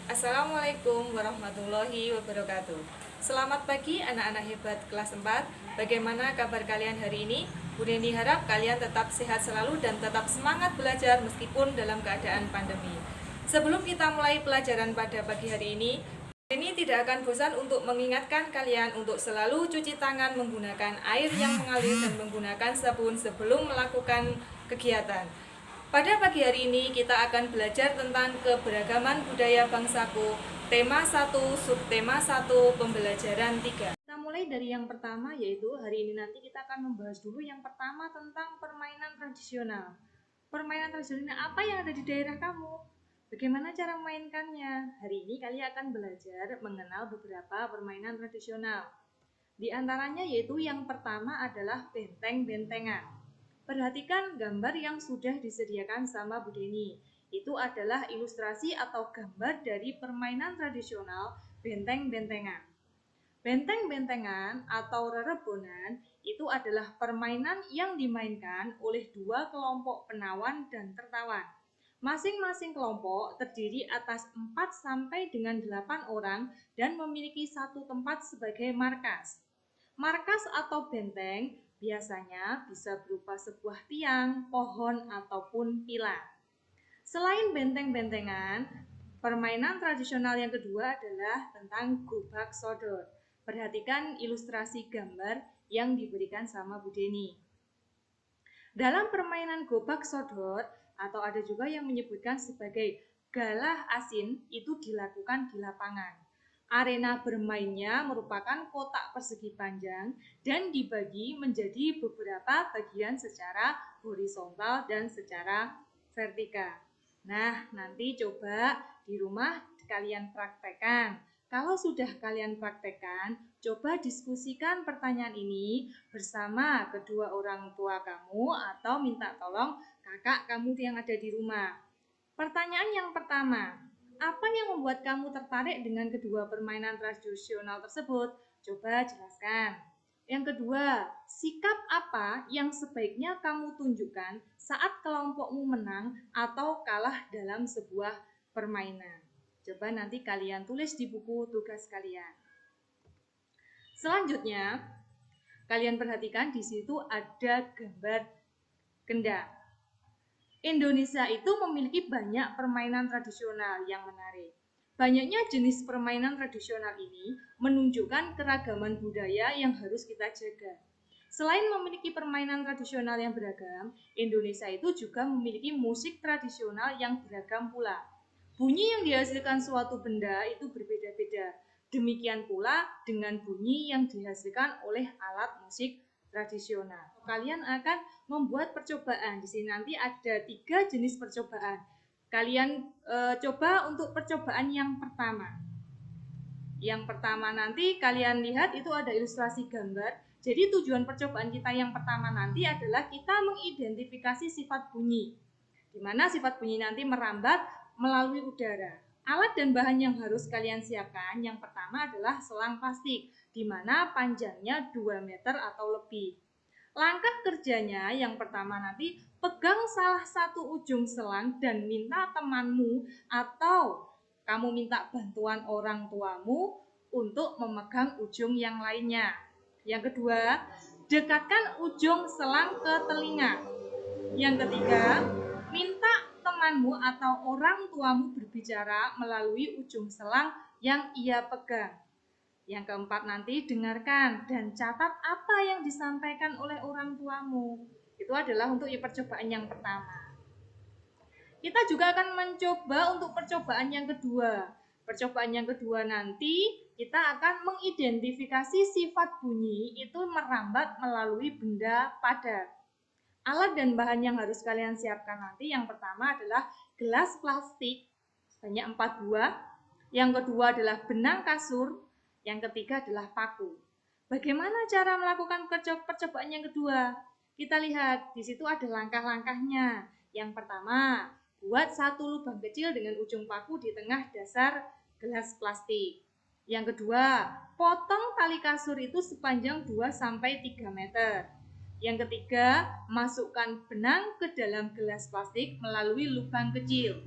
Assalamualaikum warahmatullahi wabarakatuh. Selamat pagi anak-anak hebat kelas 4. Bagaimana kabar kalian hari ini? Bu Neni harap kalian tetap sehat selalu dan tetap semangat belajar meskipun dalam keadaan pandemi. Sebelum kita mulai pelajaran pada pagi hari ini, Bu Neni tidak akan bosan untuk mengingatkan kalian untuk selalu cuci tangan menggunakan air yang mengalir dan menggunakan sabun sebelum melakukan kegiatan. Pada pagi hari ini kita akan belajar tentang keberagaman budaya bangsaku, tema 1, subtema 1, pembelajaran 3. Kita mulai dari yang pertama, yaitu hari ini nanti kita akan membahas dulu yang pertama tentang permainan tradisional. Permainan tradisional apa yang ada di daerah kamu? Bagaimana cara memainkannya? Hari ini kalian akan belajar mengenal beberapa permainan tradisional. Di antaranya yaitu yang pertama adalah benteng-bentengan. Perhatikan gambar yang sudah disediakan sama Bu Deni. Itu adalah ilustrasi atau gambar dari permainan tradisional benteng-bentengan. Benteng-bentengan atau rerebonan itu adalah permainan yang dimainkan oleh dua kelompok penawan dan tertawan. Masing-masing kelompok terdiri atas 4 sampai dengan 8 orang dan memiliki satu tempat sebagai markas. Markas atau benteng biasanya bisa berupa sebuah tiang, pohon, ataupun pilar. Selain benteng-bentengan, permainan tradisional yang kedua adalah tentang gobak sodor. Perhatikan ilustrasi gambar yang diberikan sama Bu Deni. Dalam permainan gobak sodor, atau ada juga yang menyebutkan sebagai galah asin, itu dilakukan di lapangan. Arena bermainnya merupakan kotak persegi panjang dan dibagi menjadi beberapa bagian secara horizontal dan secara vertikal. Nah, nanti coba di rumah kalian praktekkan. Kalau sudah kalian praktekkan, coba diskusikan pertanyaan ini bersama kedua orang tua kamu atau minta tolong kakak kamu yang ada di rumah. Pertanyaan yang pertama, apa yang membuat kamu tertarik dengan kedua permainan tradisional tersebut? Coba jelaskan. Yang kedua, sikap apa yang sebaiknya kamu tunjukkan saat kelompokmu menang atau kalah dalam sebuah permainan? Coba nanti kalian tulis di buku tugas kalian. Selanjutnya, kalian perhatikan di situ ada gambar kendang. Indonesia itu memiliki banyak permainan tradisional yang menarik. Banyaknya jenis permainan tradisional ini menunjukkan keragaman budaya yang harus kita jaga. Selain memiliki permainan tradisional yang beragam, Indonesia itu juga memiliki musik tradisional yang beragam pula. Bunyi yang dihasilkan suatu benda itu berbeda-beda. Demikian pula dengan bunyi yang dihasilkan oleh alat musik tradisional. Kalian akan membuat percobaan. Di sini nanti ada 3 jenis percobaan. Kalian coba untuk percobaan yang pertama. Yang pertama nanti kalian lihat itu ada ilustrasi gambar. Jadi tujuan percobaan kita yang pertama nanti adalah kita mengidentifikasi sifat bunyi. Di mana sifat bunyi nanti merambat melalui udara. Alat dan bahan yang harus kalian siapkan yang pertama adalah selang plastik, di mana panjangnya 2 meter atau lebih. Langkah kerjanya yang pertama nanti pegang salah satu ujung selang dan minta temanmu atau kamu minta bantuan orang tuamu untuk memegang ujung yang lainnya. Yang kedua, dekatkan ujung selang ke telinga. Yang ketiga, minta temanmu atau orang tuamu berbicara melalui ujung selang yang ia pegang. Yang keempat nanti dengarkan dan catat apa yang disampaikan oleh orang tuamu. Itu adalah untuk percobaan yang pertama. Kita juga akan mencoba untuk percobaan yang kedua. Percobaan yang kedua nanti kita akan mengidentifikasi sifat bunyi itu merambat melalui benda padat. Alat dan bahan yang harus kalian siapkan nanti yang pertama adalah gelas plastik sebanyak 4 buah. Yang kedua adalah benang kasur. Yang ketiga adalah paku. Bagaimana cara melakukan percobaan yang kedua? Kita lihat di situ ada langkah-langkahnya. Yang pertama, buat satu lubang kecil dengan ujung paku di tengah dasar gelas plastik. Yang kedua, potong tali kasur itu sepanjang 2-3 meter. Yang ketiga, masukkan benang ke dalam gelas plastik melalui lubang kecil.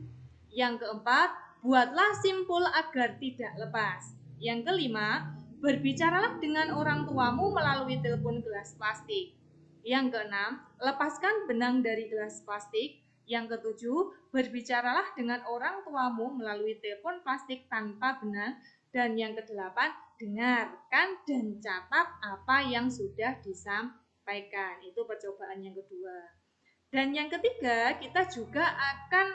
Yang keempat, buatlah simpul agar tidak lepas. Yang kelima, berbicaralah dengan orang tuamu melalui telepon gelas plastik. Yang keenam, lepaskan benang dari gelas plastik. Yang ketujuh, berbicaralah dengan orang tuamu melalui telepon plastik tanpa benang. Dan yang kedelapan, dengarkan dan catat apa yang sudah disampaikan. Itu percobaan yang kedua. Dan yang ketiga, kita juga akan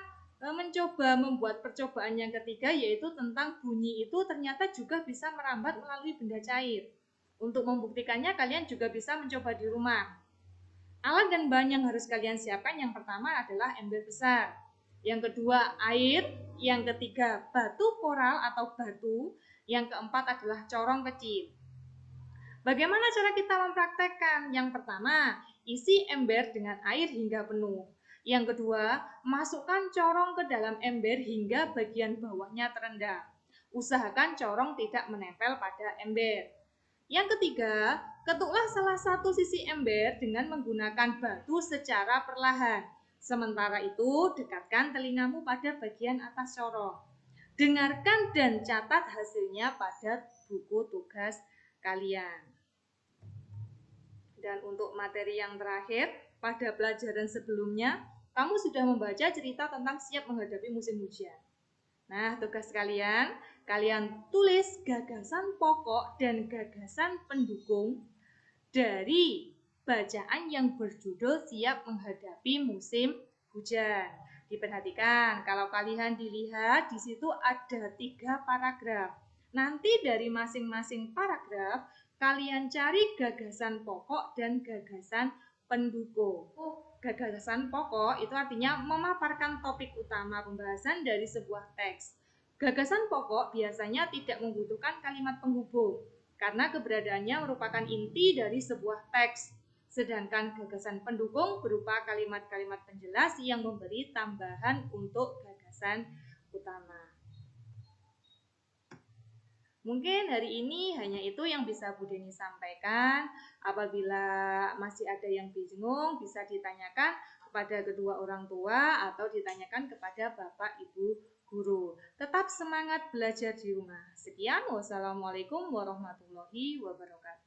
mencoba membuat percobaan yang ketiga, yaitu tentang bunyi itu ternyata juga bisa merambat melalui benda cair. Untuk membuktikannya, kalian juga bisa mencoba di rumah. Alat dan bahan yang harus kalian siapkan yang pertama adalah ember besar, yang kedua air, yang ketiga batu koral atau batu, yang keempat adalah corong kecil. Bagaimana cara kita mempraktekkan? Yang pertama, isi ember dengan air hingga penuh. Yang kedua, masukkan corong ke dalam ember hingga bagian bawahnya terendam. Usahakan corong tidak menempel pada ember. Yang ketiga, ketuklah salah satu sisi ember dengan menggunakan batu secara perlahan. Sementara itu, dekatkan telingamu pada bagian atas corong. Dengarkan dan catat hasilnya pada buku tugas kalian. Dan untuk materi yang terakhir, pada pelajaran sebelumnya, kamu sudah membaca cerita tentang siap menghadapi musim hujan. Nah, tugas kalian tulis gagasan pokok dan gagasan pendukung dari bacaan yang berjudul siap menghadapi musim hujan. Diperhatikan, kalau kalian dilihat di situ ada 3 paragraf. Nanti dari masing-masing paragraf, kalian cari gagasan pokok dan gagasan pendukung. Gagasan pokok itu artinya memaparkan topik utama pembahasan dari sebuah teks. Gagasan pokok biasanya tidak membutuhkan kalimat penghubung karena keberadaannya merupakan inti dari sebuah teks. Sedangkan gagasan pendukung berupa kalimat-kalimat penjelas yang memberi tambahan untuk gagasan utama. Mungkin hari ini hanya itu yang bisa Bu Deni sampaikan. Apabila masih ada yang bingung, bisa ditanyakan kepada kedua orang tua atau ditanyakan kepada Bapak Ibu guru. Tetap semangat belajar di rumah. Sekian, wassalamualaikum warahmatullahi wabarakatuh.